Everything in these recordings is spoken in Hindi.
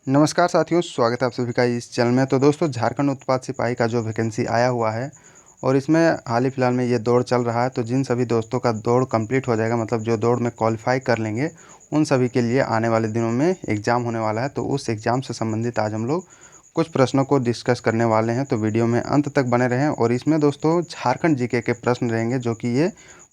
नमस्कार साथियों, स्वागत है आप सभी का इस चैनल में। तो दोस्तों, झारखंड उत्पाद सिपाही का जो वैकेंसी आया हुआ है और इसमें हाल ही फिलहाल में ये दौड़ चल रहा है। तो जिन सभी दोस्तों का दौड़ कंप्लीट हो जाएगा, मतलब जो दौड़ में क्वालिफाई कर लेंगे, उन सभी के लिए आने वाले दिनों में एग्ज़ाम होने वाला है। तो उस एग्ज़ाम से संबंधित आज हम लोग कुछ प्रश्नों को डिस्कस करने वाले हैं। तो वीडियो में अंत तक बने रहें। और इसमें दोस्तों झारखंड जीके के प्रश्न रहेंगे, जो कि ये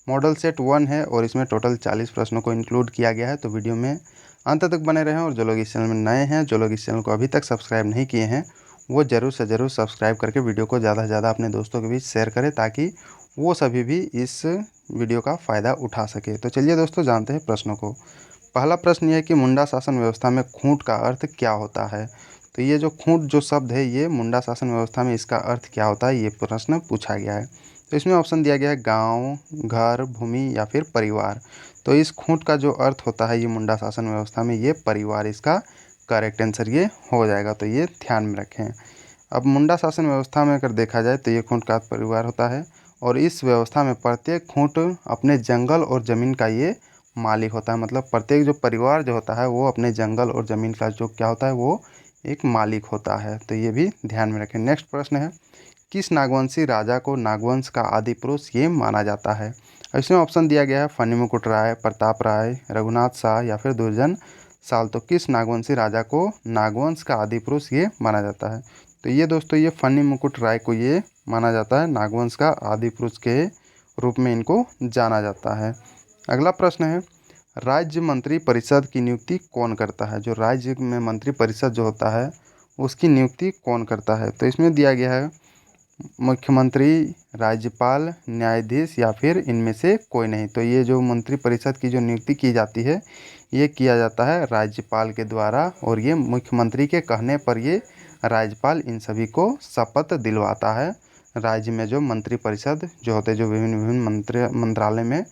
मॉडल सेट 1 है और इसमें टोटल 40 प्रश्नों को इंक्लूड किया गया है। तो वीडियो में अंत तक बने रहें। और जो लोग इस चैनल में नए हैं, जो लोग इस चैनल को अभी तक सब्सक्राइब नहीं किए हैं, वो ज़रूर से ज़रूर सब्सक्राइब करके वीडियो को ज़्यादा से ज़्यादा अपने दोस्तों के बीच शेयर करें, ताकि वो सभी भी इस वीडियो का फ़ायदा उठा सके। तो चलिए दोस्तों, जानते हैं प्रश्नों को। पहला प्रश्न ये है कि मुंडा शासन व्यवस्था में खूंट का अर्थ क्या होता है। तो ये जो खूंट जो शब्द है, ये मुंडा शासन व्यवस्था में इसका अर्थ क्या होता है, ये प्रश्न पूछा गया है। तो इसमें ऑप्शन दिया गया है गांव, घर, भूमि या फिर परिवार। तो इस खूंट का जो अर्थ होता है ये मुंडा शासन व्यवस्था में, ये परिवार इसका करेक्ट आंसर ये हो जाएगा। तो ये ध्यान में रखें। अब मुंडा शासन व्यवस्था में अगर देखा जाए तो ये खूंट का अर्थ परिवार होता है। और इस व्यवस्था में प्रत्येक खूंट अपने जंगल और ज़मीन का ये मालिक होता है। मतलब प्रत्येक जो परिवार जो होता है वो अपने जंगल और ज़मीन का जो क्या होता है, वो एक मालिक होता है। तो ये भी ध्यान में रखें। नेक्स्ट प्रश्न है, किस नागवंशी राजा को नागवंश का आदि पुरुष ये माना जाता है। इसमें ऑप्शन दिया गया है फनी मुकुट राय, प्रताप राय, रघुनाथ शाह या फिर दुर्जन साल। तो किस नागवंशी राजा को नागवंश का आदि पुरुष ये माना जाता है। तो ये दोस्तों, ये फनी मुकुट राय को ये माना जाता है नागवंश का आदि पुरुष के रूप में इनको जाना जाता है। अगला प्रश्न है, राज्य मंत्री परिषद की नियुक्ति कौन करता है। जो राज्य में मंत्री परिषद जो होता है उसकी नियुक्ति कौन करता है। तो इसमें दिया गया है मुख्यमंत्री, राज्यपाल, न्यायाधीश या फिर इनमें से कोई नहीं। तो ये जो मंत्री परिषद की जो नियुक्ति की जाती है, ये किया जाता है राज्यपाल के द्वारा। और ये मुख्यमंत्री के कहने पर ये राज्यपाल इन सभी को शपथ दिलवाता है। राज्य में जो मंत्री परिषद जो होते हैं, जो विभिन्न विभिन्न मंत्रालय में,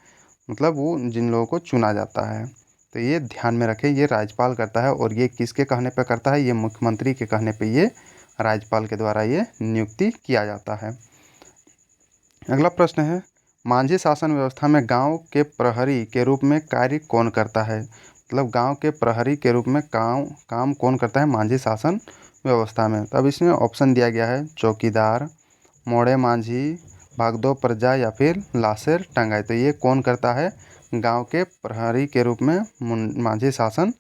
मतलब वो जिन लोगों को चुना जाता है, तो ये ध्यान में रखें, ये राज्यपाल करता है। और ये किसके कहने पर करता है, ये मुख्यमंत्री के कहने पे ये राज्यपाल के द्वारा ये नियुक्ति किया जाता है। अगला प्रश्न है, मांझी शासन व्यवस्था में गांव के प्रहरी के रूप में कार्य कौन करता है। मतलब गांव के प्रहरी के रूप में काम कौन करता है मांझी शासन व्यवस्था में। तो अब इसमें ऑप्शन दिया गया है चौकीदार, मोड़े मांझी, भागदो प्रजा या फिर लासेर टंगाई। तो ये कौन करता है गांव के प्रहरी के रूप में मांझी शासन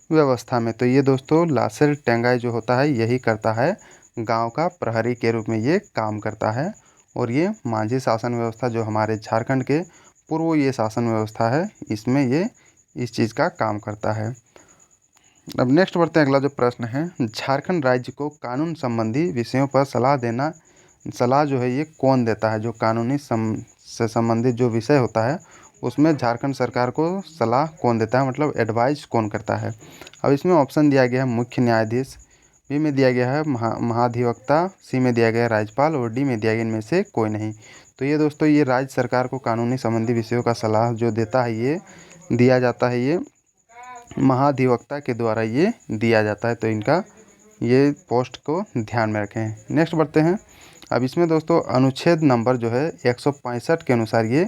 व्यवस्था में। तो ये दोस्तों लासेर टंगाई जो होता है यही करता है, गांव का प्रहरी के रूप में ये काम करता है। और ये मांझी शासन व्यवस्था जो हमारे झारखंड के पूर्व ये शासन व्यवस्था है, इसमें ये इस चीज़ का काम करता है। अब नेक्स्ट बढ़ते हैं। अगला जो प्रश्न है, झारखंड राज्य को कानून संबंधी विषयों पर सलाह जो है ये कौन देता है। जो कानूनी से संबंधित जो विषय होता है उसमें झारखंड सरकार को सलाह कौन देता है, मतलब एडवाइस कौन करता है। अब इसमें ऑप्शन दिया गया है मुख्य न्यायाधीश, बी में दिया गया है महाधिवक्ता, सी में दिया गया है राज्यपाल और डी में दिया गया इनमें से कोई नहीं। तो ये दोस्तों, ये राज्य सरकार को कानूनी संबंधी विषयों का सलाह जो देता है, ये दिया जाता है, ये महाधिवक्ता के द्वारा ये दिया जाता है। तो इनका ये पोस्ट को ध्यान में रखें। नेक्स्ट बढ़ते हैं। अब इसमें दोस्तों अनुच्छेद नंबर जो है 165 के अनुसार ये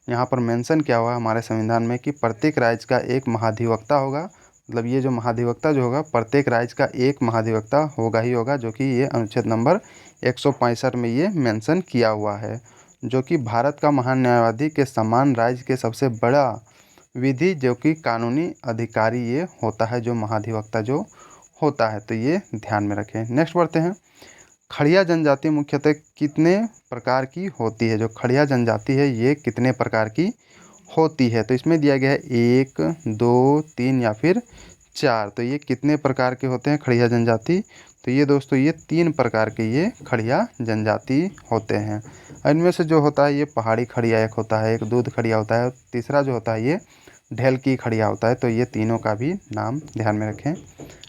यहाँ पर मेंशन किया हुआ है हमारे संविधान में कि प्रत्येक राज्य का एक महाधिवक्ता होगा। मतलब ये जो महाधिवक्ता जो होगा, प्रत्येक राज्य का एक महाधिवक्ता होगा ही होगा, जो कि ये अनुच्छेद नंबर 165 में ये मेंशन किया हुआ है। जो कि भारत का महान न्यायवादी के समान राज्य के सबसे बड़ा विधि जो कि कानूनी अधिकारी ये होता है, जो महाधिवक्ता जो होता है। तो ये ध्यान में रखें। नेक्स्ट बढ़ते हैं। खड़िया जनजाति मुख्यतः कितने प्रकार की होती है। जो खड़िया जनजाति है ये कितने प्रकार की होती है। तो इसमें दिया गया है 1, 2, 3 या फिर 4। तो ये कितने प्रकार के होते हैं खड़िया जनजाति। तो ये दोस्तों, ये 3 प्रकार के ये खड़िया जनजाति होते हैं। इनमें से जो होता है ये पहाड़ी खड़िया एक होता है, एक दूध खड़िया होता है, तीसरा जो होता है ये ढेल की खड़िया होता है। तो ये तीनों का भी नाम ध्यान में रखें।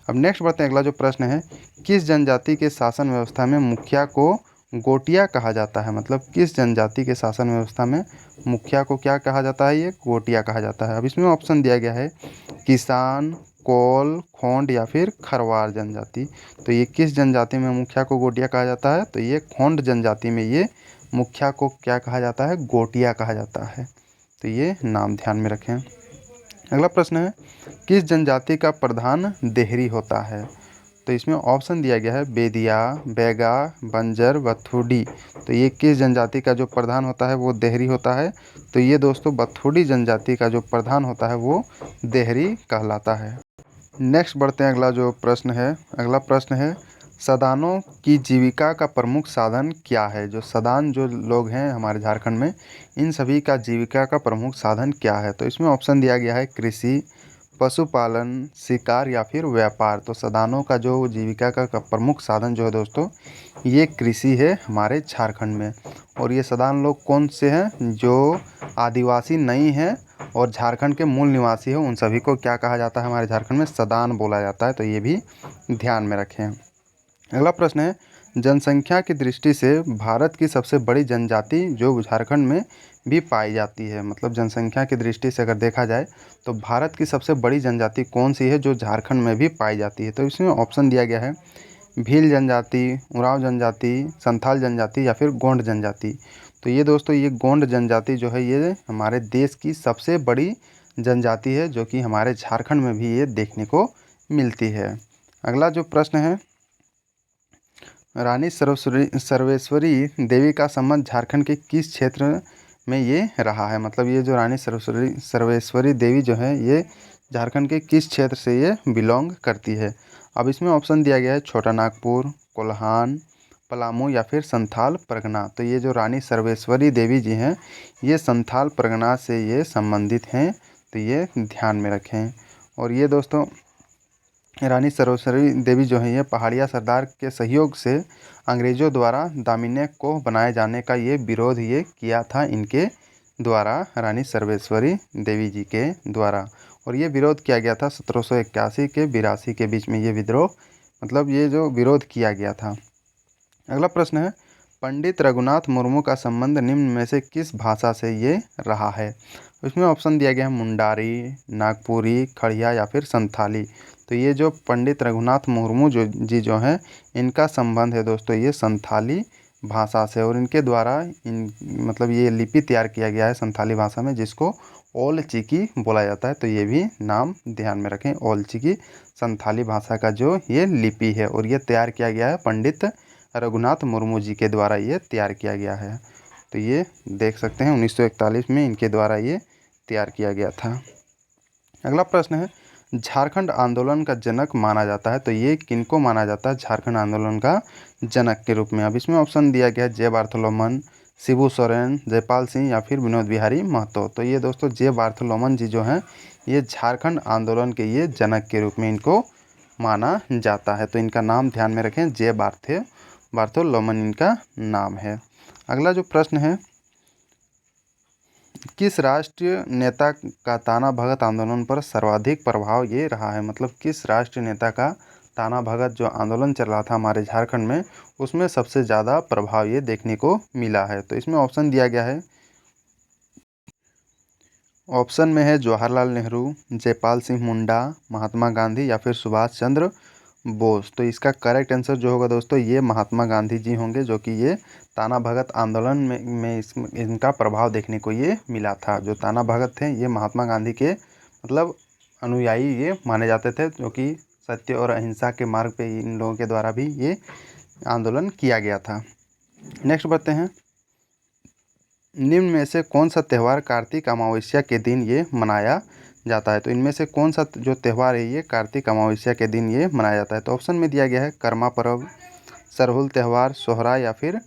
अब नेक्स्ट बढ़ते हैं। अगला जो प्रश्न है, किस जनजाति के शासन व्यवस्था में मुखिया को गोटिया कहा जाता है। मतलब किस जनजाति के शासन व्यवस्था में मुखिया को क्या कहा जाता है, ये गोटिया कहा जाता है। अब इसमें ऑप्शन दिया गया है किसान, कोल, खोंड या फिर खरवार जनजाति। तो ये किस जनजाति में मुखिया को गोटिया कहा जाता है। तो ये खोंड जनजाति में ये मुखिया को क्या कहा जाता है, गोटिया कहा जाता है। तो ये नाम ध्यान में रखें। अगला प्रश्न है, किस जनजाति का प्रधान देहरी होता है। तो इसमें ऑप्शन दिया गया है बेदिया, बैगा, बंजर, बथुडी। तो ये किस जनजाति का जो प्रधान होता है वो देहरी होता है। तो ये दोस्तों बथुडी जनजाति का जो प्रधान होता है वो देहरी कहलाता है। नेक्स्ट बढ़ते हैं, अगला जो प्रश्न है, अगला प्रश्न है सदानों की जीविका का प्रमुख साधन क्या है। जो सदान जो लोग हैं हमारे झारखंड में, इन सभी का जीविका का प्रमुख साधन क्या है। तो इसमें ऑप्शन दिया गया है कृषि, पशुपालन, शिकार या फिर व्यापार। तो सदानों का जो जीविका का प्रमुख साधन जो है दोस्तों ये कृषि है हमारे झारखंड में। और ये सदान लोग कौन से हैं, जो आदिवासी नहीं हैं और झारखंड के मूल निवासी हैं, उन सभी को क्या कहा जाता है हमारे झारखंड में, सदान बोला जाता है। तो ये भी ध्यान में रखें। अगला प्रश्न है जनसंख्या की दृष्टि से भारत की सबसे बड़ी जनजाति जो झारखंड में भी पाई जाती है। मतलब जनसंख्या की दृष्टि से अगर देखा जाए तो भारत की सबसे बड़ी जनजाति कौन सी है जो झारखंड में भी पाई जाती है। तो इसमें ऑप्शन दिया गया है भील जनजाति, उरांव जनजाति, संथाल जनजाति या फिर गोंड जनजाति। तो ये दोस्तों ये गोंड जनजाति जो है ये हमारे देश की सबसे बड़ी जनजाति है, जो कि हमारे झारखंड में भी ये देखने को मिलती है। अगला जो प्रश्न है रानी सर्वेश्वरी देवी का संबंध झारखंड के किस क्षेत्र में ये रहा है। मतलब ये जो रानी सर्वेश्वरी देवी जो है ये झारखंड के किस क्षेत्र से ये बिलोंग करती है। अब इसमें ऑप्शन दिया गया है छोटा नागपुर, कोल्हान, पलामू या फिर संथाल परगना। तो ये जो रानी सर्वेश्वरी देवी जी हैं ये संथाल परगना से ये संबंधित हैं, तो ये ध्यान में रखें। और ये दोस्तों रानी सर्वेश्वरी देवी जो है ये पहाड़िया सरदार के सहयोग से अंग्रेज़ों द्वारा दामिनी को बनाए जाने का ये विरोध ये किया था इनके द्वारा, रानी सर्वेश्वरी देवी जी के द्वारा। और ये विरोध किया गया था 1781 के 82 के बीच में ये विद्रोह, मतलब ये जो विरोध किया गया था। अगला प्रश्न है पंडित रघुनाथ मुर्मू का संबंध निम्न में से किस भाषा से ये रहा है। इसमें ऑप्शन दिया गया है मुंडारी, नागपुरी, खड़िया या फिर संथाली। तो ये जो पंडित रघुनाथ मुर्मू जो हैं इनका संबंध है दोस्तों ये संथाली भाषा से। और इनके द्वारा मतलब ये लिपि तैयार किया गया है संथाली भाषा में, जिसको ओल चिकी बोला जाता है। तो ये भी नाम ध्यान में रखें, ओल चिकी संथाली भाषा का जो ये लिपि है और ये तैयार किया गया है पंडित रघुनाथ मुर्मू जी के द्वारा ये तैयार किया गया है। तो ये देख सकते हैं 1941 में इनके द्वारा ये तैयार किया गया था। अगला प्रश्न है झारखंड आंदोलन का जनक माना जाता है। तो ये किनको माना जाता है झारखंड आंदोलन का जनक के रूप में। अब इसमें ऑप्शन दिया गया है जे बार्थोलोमन, शिबू सोरेन, जयपाल सिंह या फिर विनोद बिहारी महतो। तो ये दोस्तों जे बार्थोलोमन जी जो हैं ये झारखंड आंदोलन के ये जनक के रूप में इनको माना जाता है। तो इनका नाम ध्यान में रखें, जे बार्थोलोमन इनका नाम है। अगला जो प्रश्न है किस राष्ट्रीय नेता का ताना भगत आंदोलन पर सर्वाधिक प्रभाव ये रहा है। मतलब किस राष्ट्रीय नेता का ताना भगत जो आंदोलन चल रहा था हमारे झारखंड में उसमें सबसे ज़्यादा प्रभाव ये देखने को मिला है। तो इसमें ऑप्शन दिया गया है, ऑप्शन में है जवाहरलाल नेहरू, जयपाल सिंह मुंडा, महात्मा गांधी या फिर सुभाष चंद्र बोस। तो इसका करेक्ट आंसर जो होगा दोस्तों ये महात्मा गांधी जी होंगे, जो कि ये ताना भगत आंदोलन में इनका प्रभाव देखने को ये मिला था। जो ताना भगत थे ये महात्मा गांधी के मतलब अनुयायी ये माने जाते थे, जो कि सत्य और अहिंसा के मार्ग पे इन लोगों के द्वारा भी ये आंदोलन किया गया था। नेक्स्ट बढ़ते हैं निम्न में से कौन सा त्यौहार कार्तिक अमावस्या के दिन ये मनाया जाता है। तो इनमें से कौन सा जो त्यौहार है ये कार्तिक अमावस्या के दिन ये मनाया जाता है। तो ऑप्शन में दिया गया है कर्मा पर्व, सरहुल त्यौहार, सोहराय या फिर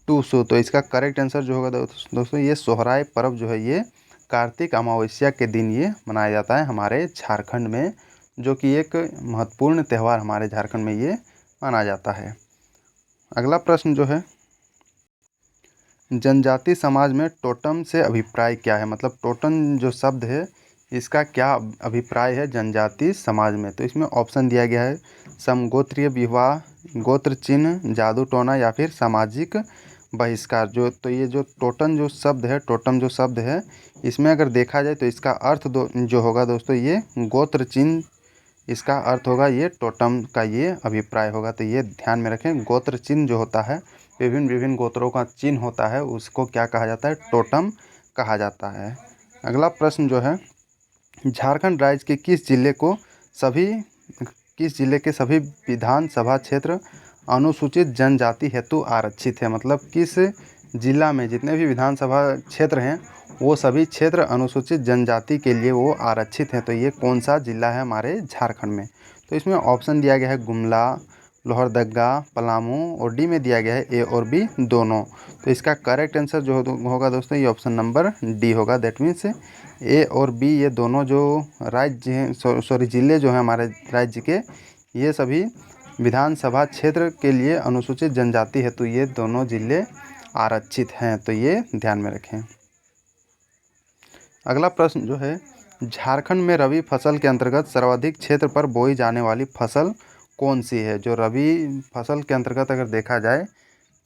टूसू। तो इसका करेक्ट आंसर जो होगा दोस्तों ये सोहराय पर्व जो है ये कार्तिक अमावस्या के दिन ये मनाया जाता है हमारे झारखंड में, जो कि एक महत्वपूर्ण त्यौहार हमारे झारखंड में ये माना जाता है। अगला प्रश्न जो है जनजाति समाज में टोटम से अभिप्राय क्या है। मतलब टोटम जो शब्द है इसका क्या अभिप्राय है जनजाति समाज में। तो इसमें ऑप्शन दिया गया है समगोत्रीय विवाह, गोत्र चिन्ह, जादू टोना या फिर सामाजिक बहिष्कार। तो ये जो टोटम जो शब्द है इसमें अगर देखा जाए तो इसका अर्थ जो होगा दोस्तों ये गोत्र चिन्ह, इसका अर्थ होगा ये टोटम का ये अभिप्राय होगा। तो ये ध्यान में रखें, गोत्र चिन्ह जो होता है विभिन्न गोत्रों का चिन्ह होता है उसको क्या कहा जाता है, टोटम कहा जाता है। अगला प्रश्न जो है झारखंड राज्य के किस जिले को सभी किस जिले के सभी विधानसभा क्षेत्र अनुसूचित जनजाति हेतु आरक्षित है। मतलब किस जिला में जितने भी विधानसभा क्षेत्र हैं वो सभी क्षेत्र अनुसूचित जनजाति के लिए वो आरक्षित हैं। तो ये कौन सा जिला है हमारे झारखंड में। तो इसमें ऑप्शन दिया गया है गुमला, लोहरदगा, पलामू और डी में दिया गया है ए और बी दोनों। तो इसका करेक्ट आंसर जो होगा दोस्तों ये ऑप्शन नंबर डी होगा। दैट मीन्स ए और बी ये दोनों जो राज्य हैं सॉरी जिले जो हैं हमारे राज्य के, ये सभी विधानसभा क्षेत्र के लिए अनुसूचित जनजाति हेतु ये दोनों जिले आरक्षित हैं। तो ये ध्यान में रखें। अगला प्रश्न जो है, झारखंड में रबी फसल के अंतर्गत सर्वाधिक क्षेत्र पर बोई जाने वाली फसल कौन सी है। जो रबी फसल के अंतर्गत अगर देखा जाए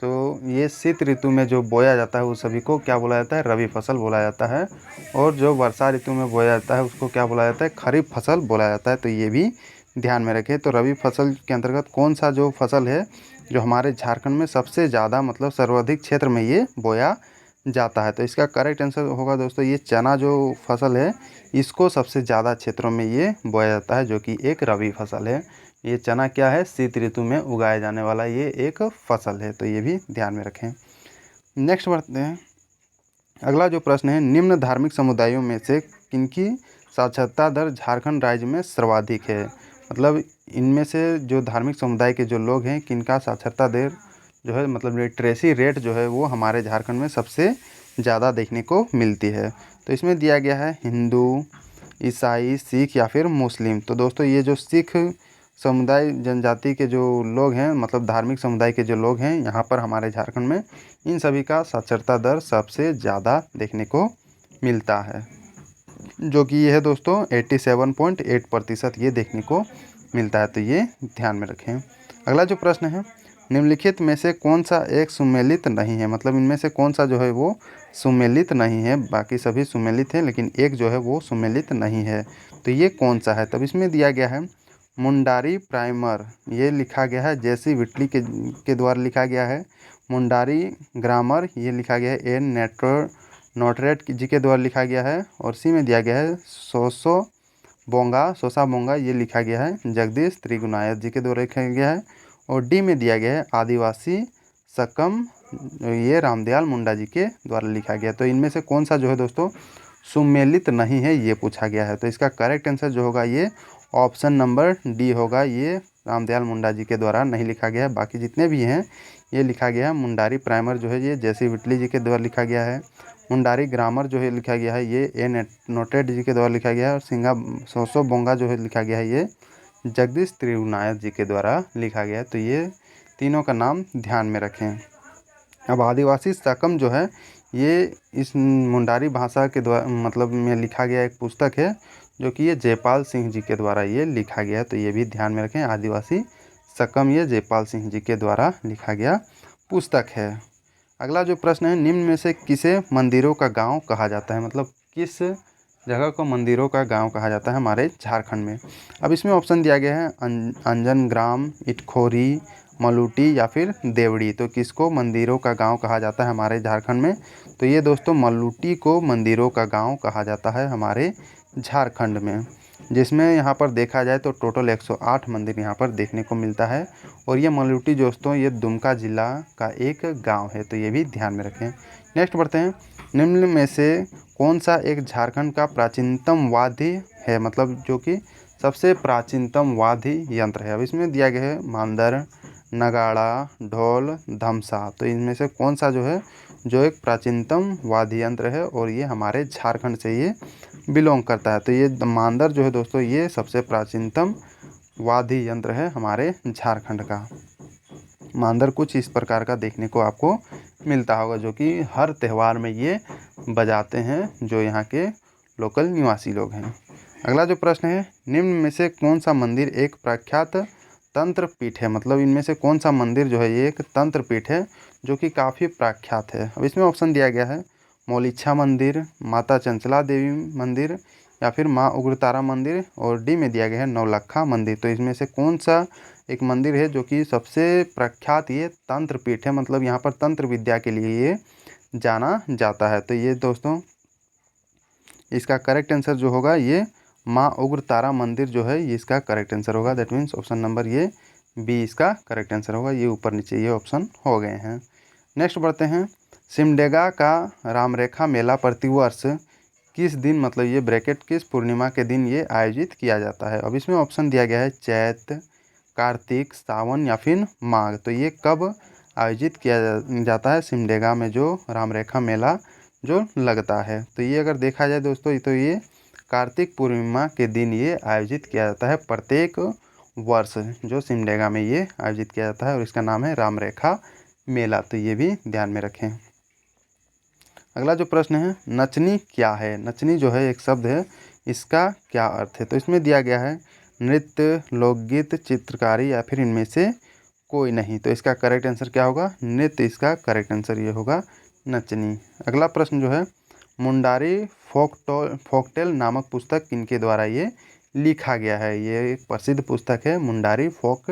तो ये शीत ऋतु में जो बोया जाता है उस सभी को क्या बोला जाता है, रबी फसल बोला जाता है। और जो वर्षा ऋतु में बोया जाता है उसको क्या बोला जाता है, खरीफ फसल बोला जाता है। तो ये भी ध्यान में रखें। तो रबी फसल के अंतर्गत कौन सा जो फसल है जो हमारे झारखंड में सबसे ज़्यादा मतलब सर्वाधिक क्षेत्र में ये बोया जाता है। तो इसका करेक्ट आंसर होगा दोस्तों ये चना जो फसल है इसको सबसे ज़्यादा क्षेत्रों में ये बोया जाता है, जो कि एक रबी फसल है। ये चना क्या है, शीत ऋतु में उगाया जाने वाला ये एक फसल है। तो ये भी ध्यान में रखें। नेक्स्ट बढ़ते हैं। अगला जो प्रश्न है, निम्न धार्मिक समुदायों में से किनकी साक्षरता दर झारखंड राज्य में सर्वाधिक है। मतलब इनमें से जो धार्मिक समुदाय के जो लोग हैं किनका साक्षरता दर जो है मतलब लिटरेसी रेट जो है वो हमारे झारखंड में सबसे ज़्यादा देखने को मिलती है। तो इसमें दिया गया है हिंदू, ईसाई, सिख या फिर मुस्लिम। तो दोस्तों ये जो सिख समुदाय जनजाति के जो लोग हैं मतलब धार्मिक समुदाय के जो लोग हैं यहाँ पर हमारे झारखंड में इन सभी का साक्षरता दर सबसे ज़्यादा देखने को मिलता है, जो कि ये है दोस्तों 87.8% ये देखने को मिलता है। तो ये ध्यान में रखें। अगला जो प्रश्न है, निम्नलिखित में से कौन सा एक सुमेलित नहीं है। मतलब इनमें से कौन सा जो है वो सुमेलित नहीं है। बाकी सभी सुमेलित हैं लेकिन एक जो है वो सुमेलित नहीं है। तो ये कौन सा है। तब इसमें दिया गया है मुंडारी प्राइमर, ये लिखा गया है जेसी विटली के द्वारा लिखा गया है। मुंडारी ग्रामर ये लिखा गया है ए नोटरेट जी के द्वारा लिखा गया है। और सी में दिया गया है सोसा बोंगा ये लिखा गया है जगदीश त्रिगुनायत जी के द्वारा लिखा गया है। और डी में दिया गया है आदिवासी सकम, ये रामदयाल मुंडा जी के द्वारा लिखा गया। तो इनमें से कौन सा जो है दोस्तों सुमेलित नहीं है ये पूछा गया है। तो इसका करेक्ट आंसर जो होगा ये ऑप्शन नंबर डी होगा। ये रामदयाल मुंडा जी के द्वारा नहीं लिखा गया है। बाकी जितने भी हैं ये लिखा गया है। मुंडारी प्राइमर जो है ये जेसी विटली जी के द्वारा लिखा गया है। मुंडारी ग्रामर जो है लिखा गया है ये ए नोटेड जी के द्वारा लिखा गया है। और सोसो बोंगा जो है लिखा गया है ये जगदीश त्रिगुनायत जी के द्वारा लिखा गया है। तो ये तीनों का नाम ध्यान में रखें। अब आदिवासी सकम जो है ये इस मुंडारी भाषा के द्वारा मतलब में लिखा गया एक पुस्तक है, जो कि ये जयपाल सिंह जी के द्वारा ये लिखा गया है। तो ये भी ध्यान में रखें। आदिवासी सकम ये जयपाल सिंह जी के द्वारा लिखा गया पुस्तक है। अगला जो प्रश्न है, निम्न में से किसे मंदिरों का गांव कहा जाता है। मतलब किस जगह को मंदिरों का गांव कहा जाता है हमारे झारखंड में। अब इसमें ऑप्शन दिया गया है अंजन ग्राम, इटखोरी, मलूटी या फिर देवड़ी। तो किसको मंदिरों का गांव कहा जाता है हमारे झारखंड में। तो ये दोस्तों मलूटी को मंदिरों का गांव कहा जाता है हमारे झारखंड में, जिसमें यहाँ पर देखा जाए तो टोटल 108 मंदिर यहाँ पर देखने को मिलता है। और ये मलूटी दोस्तों ये दुमका जिला का एक गांव है। तो ये भी ध्यान में रखें। नेक्स्ट बढ़ते हैं। निम्न में से कौन सा एक झारखंड का प्राचीनतम वाद्य है। मतलब जो कि सबसे प्राचीनतम वाद्य यंत्र है। अब इसमें दिया गया है मांदर, नगाड़ा, ढोल, धमसा। तो इनमें से कौन सा जो है जो एक प्राचीनतम वाद्य यंत्र है और ये हमारे झारखंड से ये बिलोंग करता है। तो ये मांदर जो है दोस्तों ये सबसे प्राचीनतम वाद्य यंत्र है हमारे झारखंड का। मांदर कुछ इस प्रकार का देखने को आपको मिलता होगा, जो कि हर त्यौहार में ये बजाते हैं जो यहाँ के लोकल निवासी लोग हैं। अगला जो प्रश्न है, निम्न में से कौन सा मंदिर एक प्रख्यात तंत्र पीठ है। मतलब इनमें से कौन सा मंदिर जो है ये एक तंत्र पीठ है जो कि काफ़ी प्रख्यात है। अब इसमें ऑप्शन दिया गया है मौलिच्छा मंदिर, माता चंचला देवी मंदिर या फिर माँ उग्रतारा मंदिर। और डी में दिया गया है नौलखा मंदिर। तो इसमें से कौन सा एक मंदिर है जो कि सबसे प्रख्यात ये तंत्र पीठ है। मतलब यहाँ पर तंत्र विद्या के लिए ये जाना जाता है। तो ये दोस्तों इसका करेक्ट आंसर जो होगा ये माँ उग्र तारा मंदिर जो है ये इसका करेक्ट आंसर होगा। दैट मीन्स ऑप्शन नंबर ये बी इसका करेक्ट आंसर होगा। ये ऊपर नीचे ये ऑप्शन हो गए हैं। नेक्स्ट बढ़ते हैं। सिमडेगा का रामरेखा मेला प्रतिवर्ष किस दिन, मतलब ये ब्रैकेट किस पूर्णिमा के दिन ये आयोजित किया जाता है। अब इसमें ऑप्शन दिया गया है चैत, कार्तिक, सावन या फिर माघ। तो ये कब आयोजित किया जाता है सिमडेगा में जो रामरेखा मेला जो लगता है। तो ये अगर देखा जाए दोस्तों तो ये कार्तिक पूर्णिमा के दिन ये आयोजित किया जाता है प्रत्येक वर्ष, जो सिमडेगा में ये आयोजित किया जाता है और इसका नाम है रामरेखा मेला। तो ये भी ध्यान में रखें। अगला जो प्रश्न है, नचनी क्या है। नचनी जो है एक शब्द है, इसका क्या अर्थ है। तो इसमें दिया गया है नृत्य, लोकगीत, चित्रकारी या फिर इनमें से कोई नहीं। तो इसका करेक्ट आंसर क्या होगा, नृत्य इसका करेक्ट आंसर ये होगा नचनी। अगला प्रश्न जो है, मुंडारी फोकटेल नामक पुस्तक किनके द्वारा ये लिखा गया है। ये एक प्रसिद्ध पुस्तक है मुंडारी फोक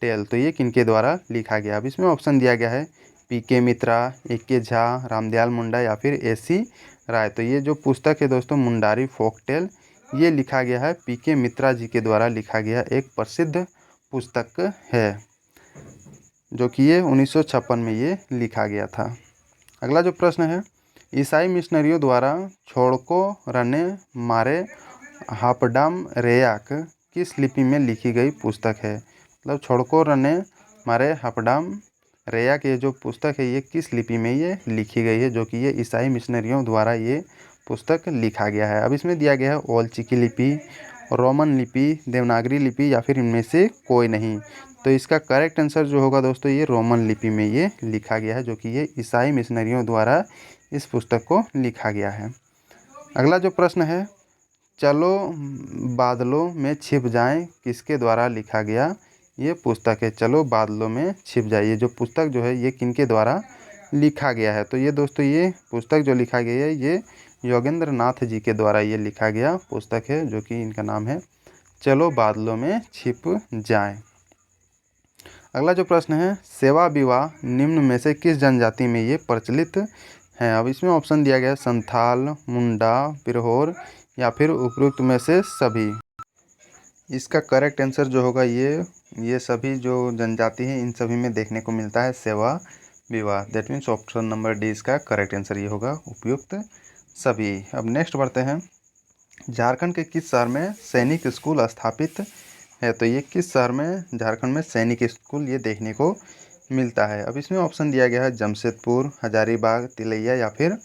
टेल। तो ये किनके द्वारा लिखा गया। अब इसमें ऑप्शन दिया गया है पीके मित्रा, ए.के. झा, रामदयाल मुंडा या फिर ए.सी. राय। तो ये जो पुस्तक है दोस्तों मुंडारी फोक टेल, ये लिखा गया है पीके मित्रा जी के द्वारा लिखा गया एक प्रसिद्ध पुस्तक है, जो कि ये 1956 में ये लिखा गया था। अगला जो प्रश्न है, ईसाई मिशनरियों द्वारा छोड़को रने मारे हापडाम रेयाक किस लिपि में लिखी गई पुस्तक है। मतलब छोड़को रने मारे हापडाम रेयाक ये जो पुस्तक है ये किस लिपि में ये लिखी गई है, जो कि ये ईसाई मिशनरियों द्वारा ये पुस्तक लिखा गया है। अब इसमें दिया गया है ओलचिकी लिपि, रोमन लिपि, देवनागरी लिपि या फिर इनमें से कोई नहीं। तो इसका करेक्ट आंसर जो होगा दोस्तों ये रोमन लिपि में ये लिखा गया है, जो कि ये ईसाई मिशनरियों द्वारा इस पुस्तक को लिखा गया है। अगला जो प्रश्न है, चलो बादलों में छिप जाएं किसके द्वारा लिखा गया ये पुस्तक है। चलो बादलों में छिप जाए ये जो पुस्तक जो है ये किनके द्वारा लिखा गया है। तो ये दोस्तों ये पुस्तक जो लिखा गया है ये योगेंद्र नाथ जी के द्वारा ये लिखा गया पुस्तक है, जो कि इनका नाम है चलो बादलों में छिप जाएं। अगला जो प्रश्न है, सेवा विवाह निम्न में से किस जनजाति में ये प्रचलित है। अब इसमें ऑप्शन दिया गया है संथाल, मुंडा, बिरहोर या फिर उपरोक्त में से सभी। इसका करेक्ट आंसर जो होगा ये सभी जो जनजाति हैं इन सभी में देखने को मिलता है सेवा विवाह। That means option number D इसका करेक्ट आंसर ये होगा उपयुक्त सभी। अब नेक्स्ट बढ़ते हैं, झारखंड के किस शहर में सैनिक स्कूल स्थापित है। तो ये किस शहर में झारखंड में सैनिक स्कूल ये देखने को मिलता है। अब इसमें ऑप्शन दिया गया है जमशेदपुर, हजारीबाग, तिलैया या फिर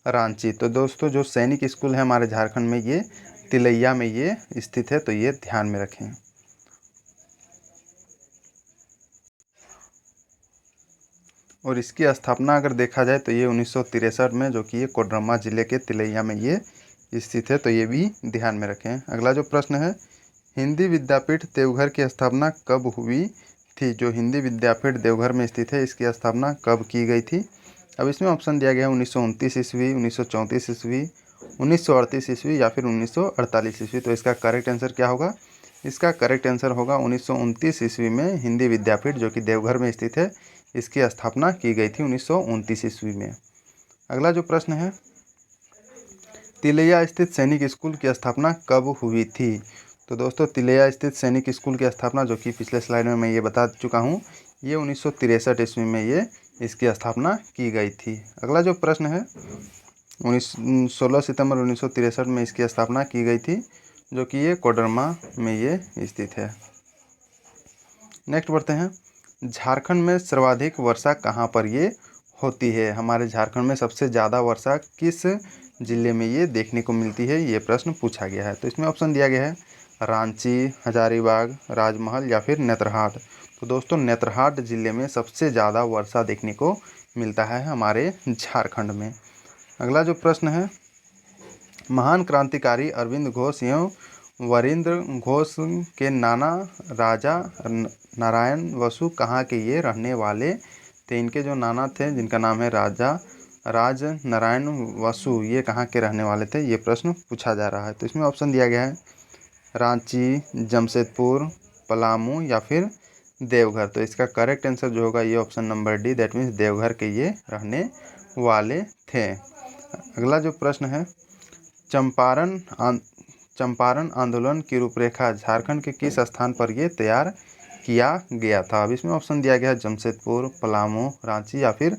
रांची। तो दोस्तों जो सैनिक स्कूल है हमारे झारखंड में ये तिलैया में ये स्थित है, तो ये ध्यान में रखें। और इसकी स्थापना अगर देखा जाए तो ये 1963 में, जो कि ये कोडरमा जिले के तिलैया में ये स्थित है, तो ये भी ध्यान में रखें। अगला जो प्रश्न है, हिंदी विद्यापीठ देवघर की स्थापना कब हुई थी। जो हिंदी विद्यापीठ देवघर में स्थित है इसकी स्थापना कब की गई थी। अब इसमें ऑप्शन दिया गया है 1929 ईस्वी, 1934 ईस्वी, 1938 ईस्वी या फिर 1948 ईस्वी। तो इसका करेक्ट आंसर क्या होगा, इसका करेक्ट आंसर होगा 1929 ईस्वी में हिंदी विद्यापीठ जो कि देवघर में स्थित है इसकी स्थापना की गई थी 1929 ईस्वी में। अगला जो प्रश्न है, तिलैया स्थित सैनिक स्कूल की स्थापना कब हुई थी। तो दोस्तों तिलैया स्थित सैनिक स्कूल की स्थापना, जो कि पिछले स्लाइड में मैं ये बता चुका हूँ, ये 1963 ईस्वी में ये इसकी स्थापना की गई थी। अगला जो प्रश्न है, 16 सितंबर 1963 में इसकी स्थापना की गई थी, जो कि ये कोडरमा में ये स्थित है। नेक्स्ट बढ़ते हैं, झारखंड में सर्वाधिक वर्षा कहाँ पर ये होती है। हमारे झारखंड में सबसे ज़्यादा वर्षा किस जिले में ये देखने को मिलती है, ये प्रश्न पूछा गया है। तो इसमें ऑप्शन दिया गया है रांची, हजारीबाग, राजमहल या फिर नेतरहाट। तो दोस्तों नेतरहाट जिले में सबसे ज़्यादा वर्षा देखने को मिलता है हमारे झारखंड में। अगला जो प्रश्न है, महान क्रांतिकारी अरविंद घोष एवं वरिंद्र घोष के नाना राजा नारायण वसु कहाँ के ये रहने वाले थे। इनके जो नाना थे जिनका नाम है राज नारायण वसु, ये कहाँ के रहने वाले थे, ये प्रश्न पूछा जा रहा है। तो इसमें ऑप्शन दिया गया है रांची, जमशेदपुर, पलामू या फिर देवघर। तो इसका करेक्ट आंसर जो होगा ये option number D, that means Deoghar के ये रहने वाले थे। अगला जो प्रश्न है, चंपारण आंदोलन की रूपरेखा झारखंड के किस स्थान पर ये तैयार किया गया था। अब इसमें ऑप्शन दिया गया है जमशेदपुर, पलामू, रांची या फिर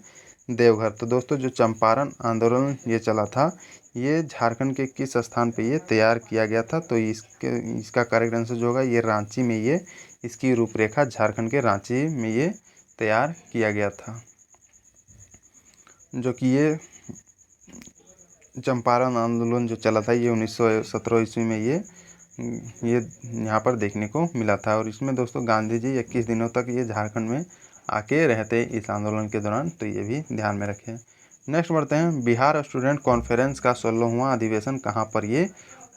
देवघर। तो दोस्तों जो चंपारण आंदोलन ये चला था, ये झारखंड के किस स्थान पे ये तैयार किया गया था। तो इसका करेक्ट आंसर जो होगा ये रांची में, ये इसकी रूपरेखा झारखंड के रांची में ये तैयार किया गया था। जो कि ये चंपारण आंदोलन जो चला था ये 1917 ईस्वी में ये यहाँ पर देखने को मिला था। और इसमें दोस्तों गांधी जी 21 दिनों तक ये झारखंड में आके रहते इस आंदोलन के दौरान, तो ये भी ध्यान में रखें। नेक्स्ट बढ़ते हैं, बिहार स्टूडेंट कॉन्फ्रेंस का 16वां अधिवेशन कहाँ पर ये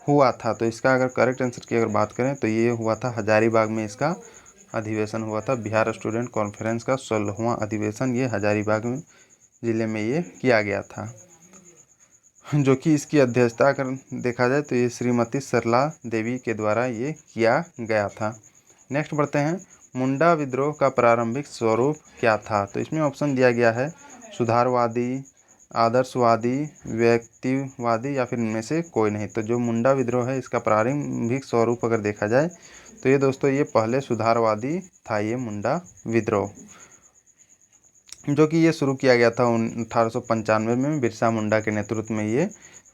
हुआ था। तो इसका अगर करेक्ट आंसर की अगर बात करें तो ये हुआ था हजारीबाग में, इसका अधिवेशन हुआ था। बिहार स्टूडेंट कॉन्फ्रेंस का 16वां अधिवेशन ये हजारीबाग जिले में ये किया गया था। जो कि इसकी अध्यक्षता अगर देखा जाए तो ये श्रीमती सरला देवी के द्वारा ये किया गया था। नेक्स्ट बढ़ते हैं, मुंडा विद्रोह का प्रारंभिक स्वरूप क्या था। तो इसमें ऑप्शन दिया गया है सुधारवादी, आदर्शवादी, व्यक्तिवादी या फिर इनमें से कोई नहीं। तो जो मुंडा विद्रोह है इसका प्रारंभिक स्वरूप अगर देखा जाए तो ये दोस्तों ये पहले सुधारवादी था ये मुंडा विद्रोह, जो कि ये शुरू किया गया था 1895 में बिरसा मुंडा के नेतृत्व में ये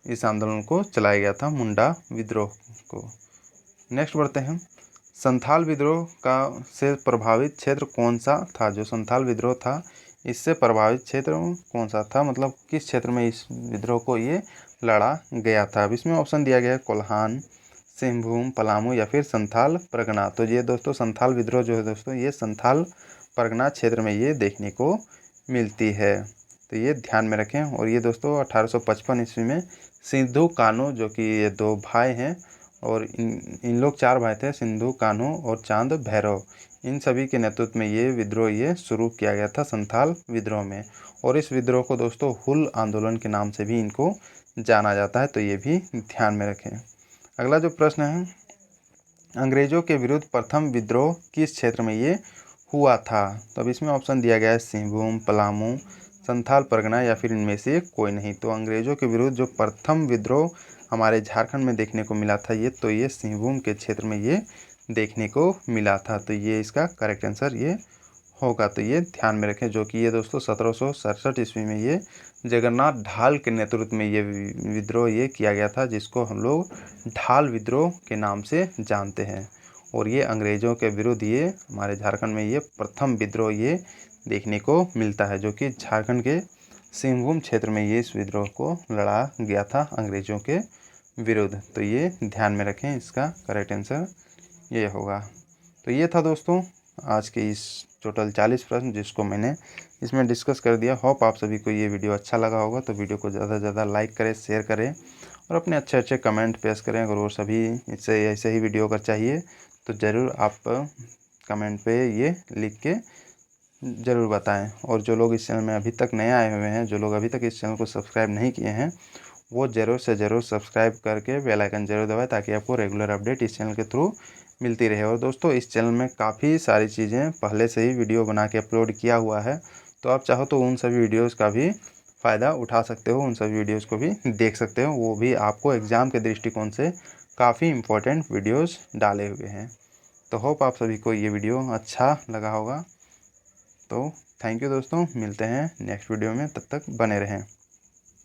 इस आंदोलन को चलाया गया था, मुंडा विद्रोह को। नेक्स्ट बढ़ते हैं, संथाल विद्रोह का से प्रभावित क्षेत्र कौन सा था। जो संथाल विद्रोह था इससे प्रभावित क्षेत्र कौन सा था, मतलब किस क्षेत्र में इस विद्रोह को ये लड़ा गया था। अब इसमें ऑप्शन दिया गया है कोल्हान, सिंहभूम, पलामू या फिर संथाल परगना। तो ये दोस्तों संथाल विद्रोह जो है दोस्तों ये संथाल परगना क्षेत्र में ये देखने को मिलती है, तो ये ध्यान में रखें। और ये दोस्तों 1855 ईस्वी में सिद्धू कान्हू, जो कि ये दो भाई हैं और इन लोग 4 भाई थे, सिद्धू कान्हू और चांद भैरव, इन सभी के नेतृत्व में ये विद्रोह ये शुरू किया गया था संथाल विद्रोह में। और इस विद्रोह को दोस्तों हुल आंदोलन के नाम से भी इनको जाना जाता है, तो ये भी ध्यान में रखें। अगला जो प्रश्न है, अंग्रेजों के विरुद्ध प्रथम विद्रोह किस क्षेत्र में ये हुआ था। तो अब इसमें ऑप्शन दिया गया है सिंहभूम, पलामू, संथाल परगना या फिर इनमें से कोई नहीं। तो अंग्रेजों के विरुद्ध जो प्रथम विद्रोह हमारे झारखंड में देखने को मिला था ये, तो ये सिंहभूम के क्षेत्र में ये देखने को मिला था। तो ये इसका करेक्ट आंसर ये होगा, तो ये ध्यान में रखें। जो कि ये दोस्तों 1767 ईस्वी में ये जगन्नाथ ढाल के नेतृत्व में ये विद्रोह ये किया गया था, जिसको हम लोग ढाल विद्रोह के नाम से जानते हैं। और ये अंग्रेज़ों के विरुद्ध ये हमारे झारखंड में ये प्रथम विद्रोह ये देखने को मिलता है, जो कि झारखंड के सिंहभूम क्षेत्र में ये इस विद्रोह को लड़ा गया था अंग्रेज़ों के विरुद्ध। तो ये ध्यान में रखें, इसका करेक्ट आंसर ये होगा। तो ये था दोस्तों आज के इस टोटल 40 प्रश्न जिसको मैंने इसमें डिस्कस कर दिया। होप आप सभी को ये वीडियो अच्छा लगा होगा। तो वीडियो को ज़्यादा से ज़्यादा लाइक करें, शेयर करें और अपने अच्छे अच्छे कमेंट पेश करें। अगर वो सभी इससे ऐसे ही वीडियो अगर चाहिए तो ज़रूर आप कमेंट पे ये लिख के ज़रूर बताएं। और जो लोग इस चैनल में अभी तक नए आए हुए हैं, जो लोग अभी तक इस चैनल को सब्सक्राइब नहीं किए हैं, वो ज़रूर से ज़रूर सब्सक्राइब करके बेल आइकन ज़रूर दबाएं, ताकि आपको रेगुलर अपडेट इस चैनल के थ्रू मिलती रहे। और दोस्तों इस चैनल में काफ़ी सारी चीज़ें पहले से ही वीडियो बना के अपलोड किया हुआ है, तो आप चाहो तो उन सभी वीडियोज़ का भी फ़ायदा उठा सकते हो, उन सभी वीडियोज़ को भी देख सकते हो। वो भी आपको एग्ज़ाम के दृष्टिकोण से काफ़ी इम्पोर्टेंट वीडियोज़ डाले हुए हैं। तो होप आप सभी को ये वीडियो अच्छा लगा होगा। तो थैंक यू दोस्तों, मिलते हैं नेक्स्ट वीडियो में, तब तक बने रहें।